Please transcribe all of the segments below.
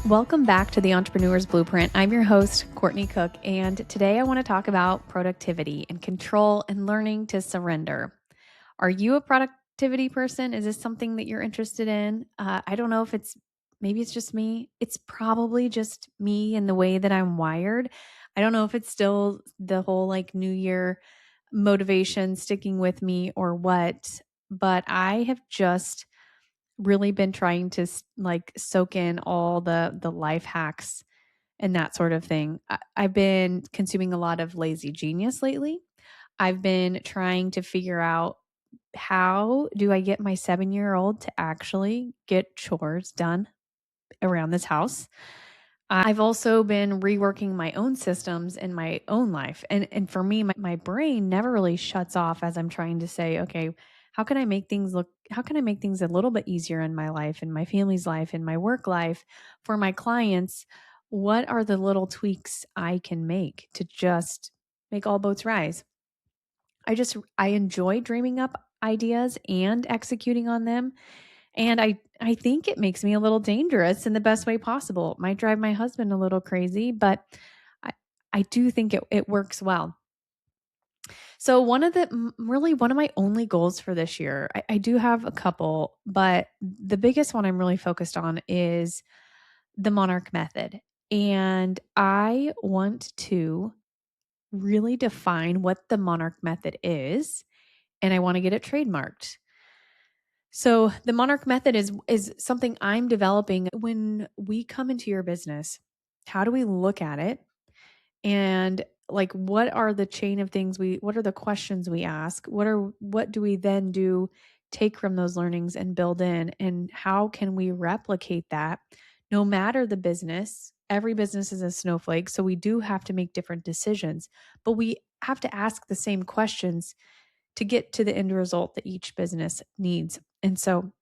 Welcome back to the Entrepreneur's Blueprint. I'm your host, Courtney Cook, and today I want to talk about productivity and control and learning to surrender. Are you a productivity person? Is this something that you're interested in? I don't know if maybe it's just me. It's probably just me and the way that I'm wired. I don't know if it's still the whole like New Year motivation sticking with me or what, but I have just really been trying to like soak in all the life hacks and that sort of thing. I've been consuming a lot of Lazy Genius lately. I've been trying to figure out how do I get my 7-year-old to actually get chores done around this house. I've also been reworking my own systems in my own life. And for me, my brain never really shuts off as I'm trying to say, okay, how can I make things a little bit easier in my life, in my family's life, in my work life, for my clients? What are the little tweaks I can make to just make all boats rise? I enjoy dreaming up ideas and executing on them. And I think it makes me a little dangerous in the best way possible. It might drive my husband a little crazy, but I, I do think it works well. So really one of my only goals for this year, I do have a couple, but the biggest one I'm really focused on is the Monarch method. And I want to really define what the Monarch method is, and I want to get it trademarked. So the Monarch method is something I'm developing. When we come into your business, how do we look at it? And like what are the chain of things what are the questions we ask? What do we then do, take from those learnings and build in? And how can we replicate that no matter the business? Every business is a snowflake, so we do have to make different decisions, but we have to ask the same questions to get to the end result that each business needs. And so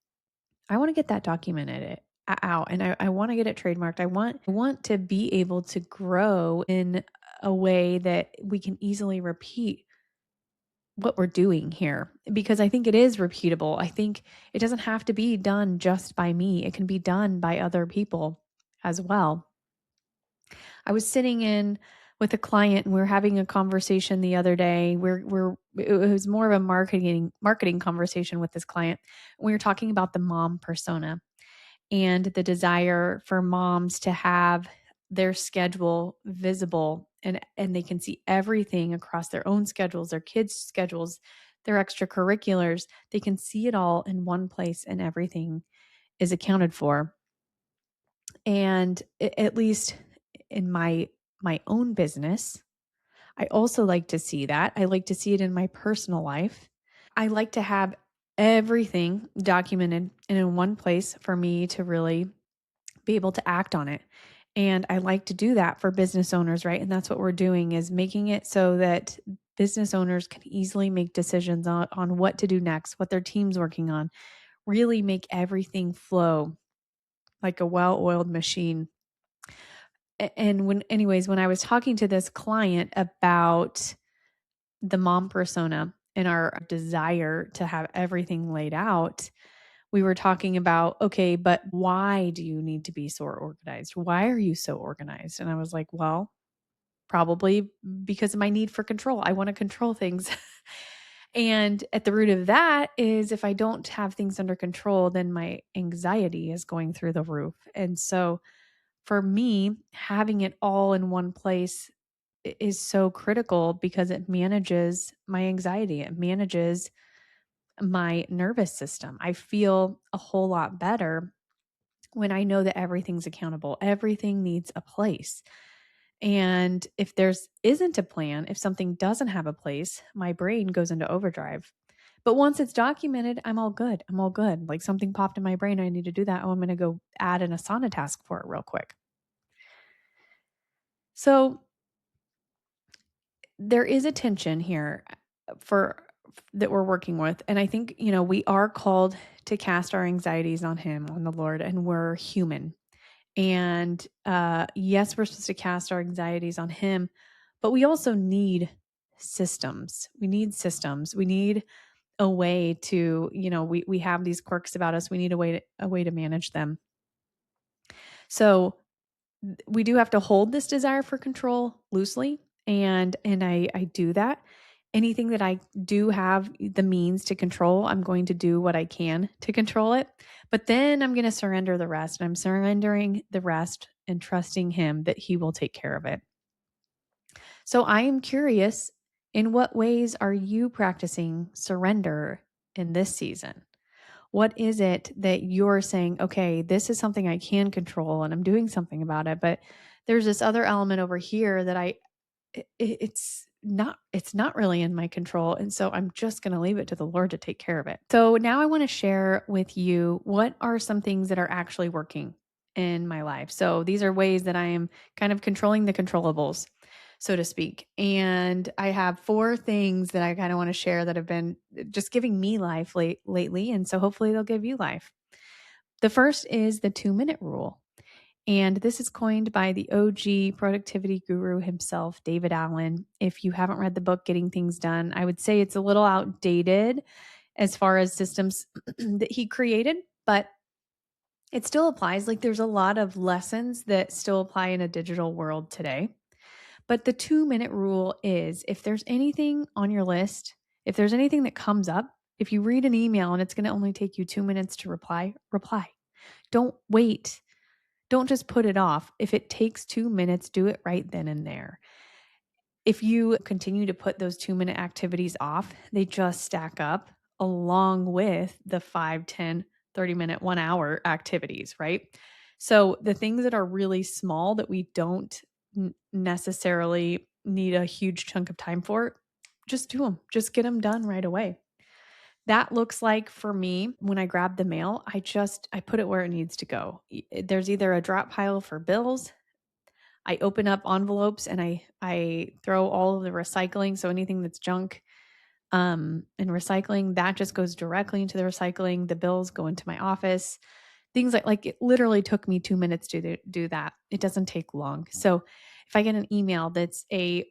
I want to get that documented out, and I want to get it trademarked. I want to be able to grow in a way that we can easily repeat what we're doing here, because I think it is repeatable. I think it doesn't have to be done just by me. It can be done by other people as well. I was sitting in with a client and we were having a conversation the other day. It was more of a marketing conversation with this client. We were talking about the mom persona and the desire for moms to have their schedule visible, and they can see everything across their own schedules, their kids' schedules, their extracurriculars. They can see it all in one place and everything is accounted for. And at least in my own business, I also like to see that. I like to see it in my personal life. I like to have everything documented and in one place for me to really be able to act on it. And I like to do that for business owners, right? And that's what we're doing, is making it so that business owners can easily make decisions on what to do next, what their team's working on, really make everything flow like a well-oiled machine. And when I was talking to this client about the mom persona and our desire to have everything laid out, we were talking about, okay, but why do you need to be so organized? Why are you so organized? And I was like, well, probably because of my need for control. I want to control things. And at the root of that is, if I don't have things under control, then my anxiety is going through the roof. And so for me, having it all in one place is so critical because it manages my anxiety. It manages my nervous system. I feel a whole lot better when I know that everything's accountable. Everything needs a place. And if there's isn't a plan, if something doesn't have a place, my brain goes into overdrive. But once it's documented, I'm all good. I'm all good. Like something popped in my brain, I need to do that. Oh, I'm going to go add an Asana task for it real quick. So there is a tension here for that we're working with. And I think, we are called to cast our anxieties on him, on the Lord, and we're human. And yes, we're supposed to cast our anxieties on him, but we also need systems. We need systems. We need a way to, we have these quirks about us. We need a way to manage them. So we do have to hold this desire for control loosely, and I do that. Anything that I do have the means to control, I'm going to do what I can to control it. But then I'm going to surrender the rest. And I'm surrendering the rest and trusting him that he will take care of it. So I am curious, in what ways are you practicing surrender in this season? What is it that you're saying, okay, this is something I can control and I'm doing something about it, but there's this other element over here that it's not really in my control, and so I'm just going to leave it to the Lord to take care of it. So now I want to share with you what are some things that are actually working in my life. So these are ways that I am kind of controlling the controllables, so to speak. And I have 4 things that I kind of want to share that have been just giving me life lately, and so hopefully they'll give you life. The first is the 2-minute rule. And this is coined by the OG productivity guru himself, David Allen. If you haven't read the book, Getting Things Done, I would say it's a little outdated as far as systems that he created, but it still applies. Like there's a lot of lessons that still apply in a digital world today. But the 2-minute rule is if there's anything on your list, if there's anything that comes up, if you read an email and it's going to only take you 2 minutes to reply, reply. Don't wait. Don't just put it off. If it takes 2 minutes, do it right then and there. If you continue to put those 2-minute activities off, they just stack up along with the 5, 10, 30-minute, 1 hour activities, right? So the things that are really small that we don't necessarily need a huge chunk of time for, just do them. Just get them done right away. That looks like for me, when I grab the mail, I put it where it needs to go. There's either a drop pile for bills. I open up envelopes and I throw all of the recycling. So anything that's junk and recycling, that just goes directly into the recycling. The bills go into my office. Things like it literally took me 2 minutes to do that. It doesn't take long. So if I get an email I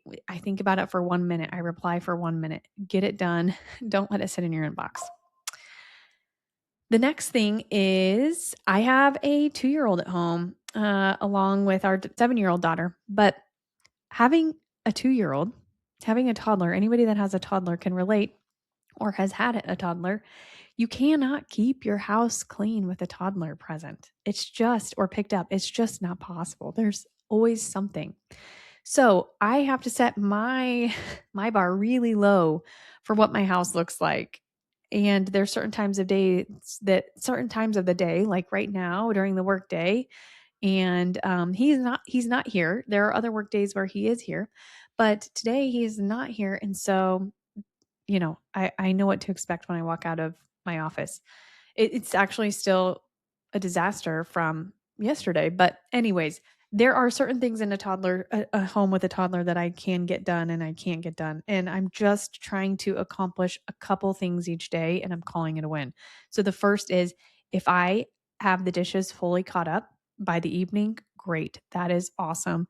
think about it for 1 minute, I reply for 1 minute, get it done. Don't let it sit in your inbox. The next thing is I have a 2-year-old at home, along with our 7-year-old daughter. But having a 2-year-old, having a toddler, anybody that has a toddler can relate or has had a toddler. You cannot keep your house clean with a toddler present. Or picked up. It's just not possible. There's always something. So I have to set my bar really low for what my house looks like. And there's certain times of the day, like right now during the work day, and he's not here. There are other work days where he is here, but today he is not here. And so, I know what to expect when I walk out of my office. It's actually still a disaster from yesterday. But anyways, there are certain things in a home with a toddler that I can get done and I can't get done. And I'm just trying to accomplish a couple things each day and I'm calling it a win. So the first is if I have the dishes fully caught up by the evening, great. That is awesome.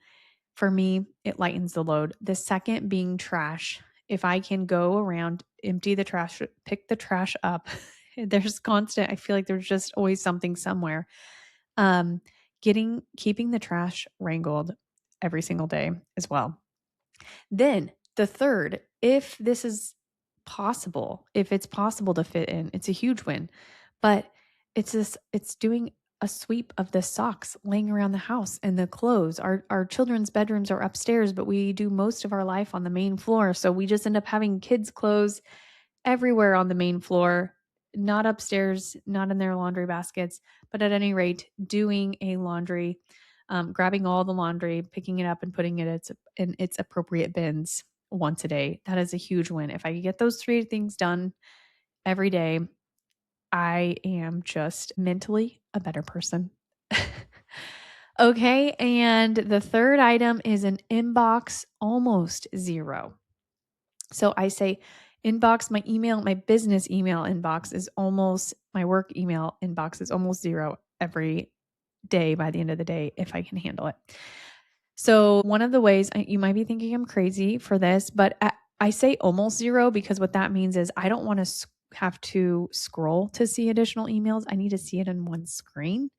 For me, it lightens the load. The second being trash. If I can go around, empty the trash, pick the trash up, I feel like there's just always something somewhere. Keeping the trash wrangled every single day as well. Then the third, if it's possible to fit in, it's a huge win. But it's doing a sweep of the socks laying around the house and the clothes. Our children's bedrooms are upstairs, but we do most of our life on the main floor. So we just end up having kids' clothes everywhere on the main floor, not upstairs, not in their laundry baskets, but at any rate, doing a laundry, grabbing all the laundry, picking it up and putting it in its appropriate bins once a day. That is a huge win. If I can get those 3 things done every day, I am just mentally a better person. Okay, and the third item is an inbox almost zero. So I say inbox, my business email inbox is my work email inbox is almost zero every day by the end of the day if I can handle it. So one of the ways, you might be thinking I'm crazy for this, but I say almost zero because what that means is I don't want to have to scroll to see additional emails. I need to see it in one screen.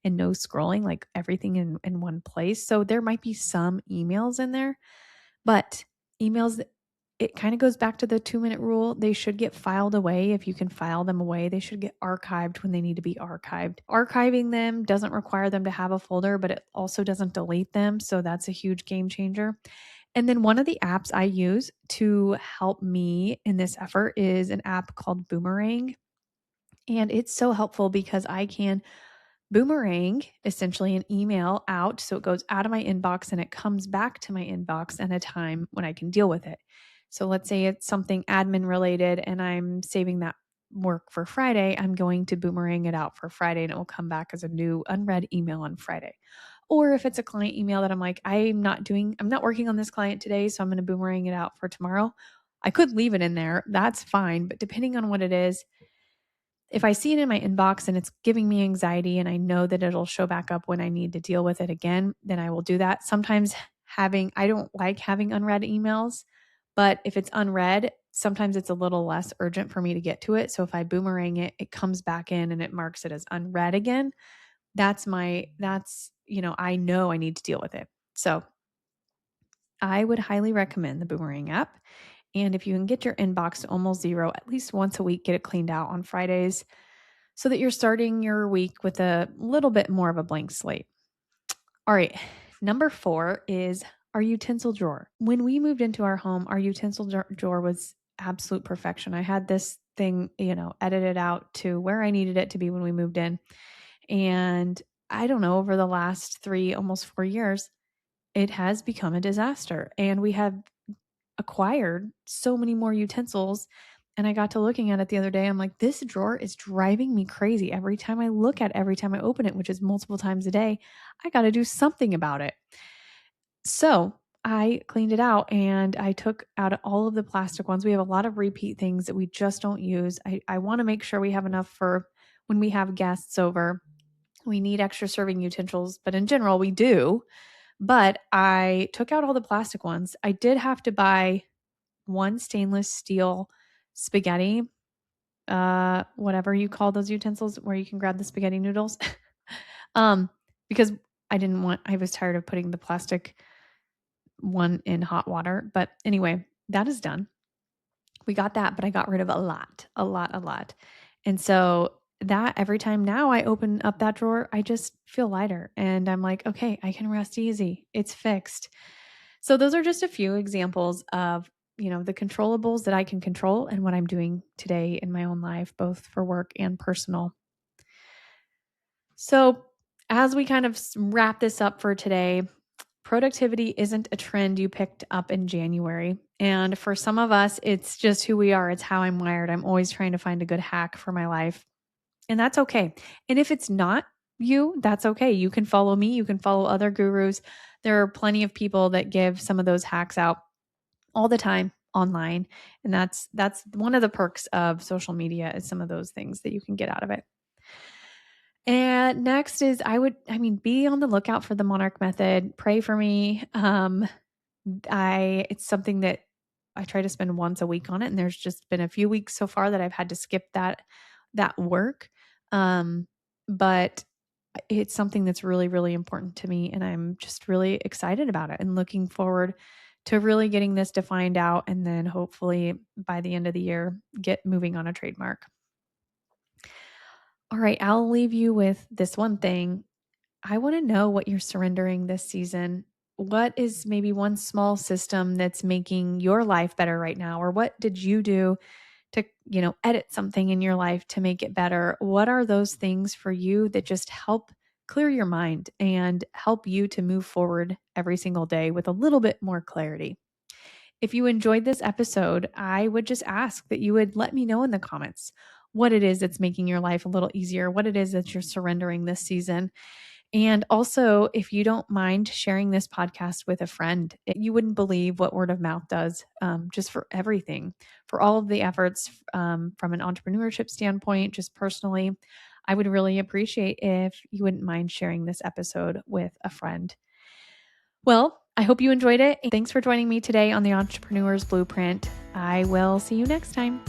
and no scrolling, like everything in one place. So there might be some emails in there, but emails, it kind of goes back to the 2-minute rule. They should get filed away. If you can file them away, they should get archived when they need to be archived. Archiving them doesn't require them to have a folder, but it also doesn't delete them. So that's a huge game changer. And then one of the apps I use to help me in this effort is an app called Boomerang. And it's so helpful because I can boomerang essentially an email out. So it goes out of my inbox and it comes back to my inbox at a time when I can deal with it. So let's say it's something admin related and I'm saving that work for Friday. I'm going to boomerang it out for Friday and it will come back as a new unread email on Friday. Or if it's a client email that I'm like, I'm not working on this client today, so I'm going to boomerang it out for tomorrow. I could leave it in there. That's fine. But depending on what it is, if I see it in my inbox and it's giving me anxiety and I know that it'll show back up when I need to deal with it again, then I will do that. Sometimes I don't like having unread emails, but if it's unread, sometimes it's a little less urgent for me to get to it. So if I boomerang it, it comes back in and it marks it as unread again. I know I need to deal with it. So I would highly recommend the Boomerang app. And if you can get your inbox to almost zero, at least once a week, get it cleaned out on Fridays so that you're starting your week with a little bit more of a blank slate. All right. Number 4 is our utensil drawer. When we moved into our home, our utensil drawer was absolute perfection. I had this thing, edited out to where I needed it to be when we moved in. And I don't know, over the last 3, almost 4 years, it has become a disaster. And we have acquired so many more utensils. And I got to looking at it the other day. I'm like, this drawer is driving me crazy. Every time I open it, which is multiple times a day, I got to do something about it. So I cleaned it out and I took out all of the plastic ones. We have a lot of repeat things that we just don't use. I want to make sure we have enough for when we have guests over. We need extra serving utensils, but in general, we do. But I took out all the plastic ones. I did have to buy one stainless steel spaghetti, whatever you call those utensils where you can grab the spaghetti noodles. Because I was tired of putting the plastic one in hot water. But anyway, that is done. We got that, but I got rid of a lot. And so that every time now I open up that drawer, I just feel lighter and I'm like, okay, I can rest easy. It's fixed. So those are just a few examples of, the controllables that I can control and what I'm doing today in my own life, both for work and personal. So as we kind of wrap this up for today, productivity isn't a trend you picked up in January. And for some of us, it's just who we are. It's how I'm wired. I'm always trying to find a good hack for my life. And that's okay. And if it's not you, that's okay. You can follow me. You can follow other gurus. There are plenty of people that give some of those hacks out all the time online. And that's one of the perks of social media is some of those things that you can get out of it. And next is be on the lookout for the Monarch method. Pray for me. It's something that I try to spend once a week on it. And there's just been a few weeks so far that I've had to skip that work. But it's something that's really, really important to me. And I'm just really excited about it and looking forward to really getting this defined out. And then hopefully by the end of the year, get moving on a trademark. All right, I'll leave you with this one thing. I want to know what you're surrendering this season. What is maybe one small system that's making your life better right now? Or what did you do to, edit something in your life to make it better? What are those things for you that just help clear your mind and help you to move forward every single day with a little bit more clarity? If you enjoyed this episode, I would just ask that you would let me know in the comments what it is that's making your life a little easier, what it is that you're surrendering this season. And also, if you don't mind sharing this podcast with a friend, you wouldn't believe what word of mouth does just for everything, for all of the efforts from an entrepreneurship standpoint, just personally. I would really appreciate if you wouldn't mind sharing this episode with a friend. Well, I hope you enjoyed it. Thanks for joining me today on the Entrepreneur's Blueprint. I will see you next time.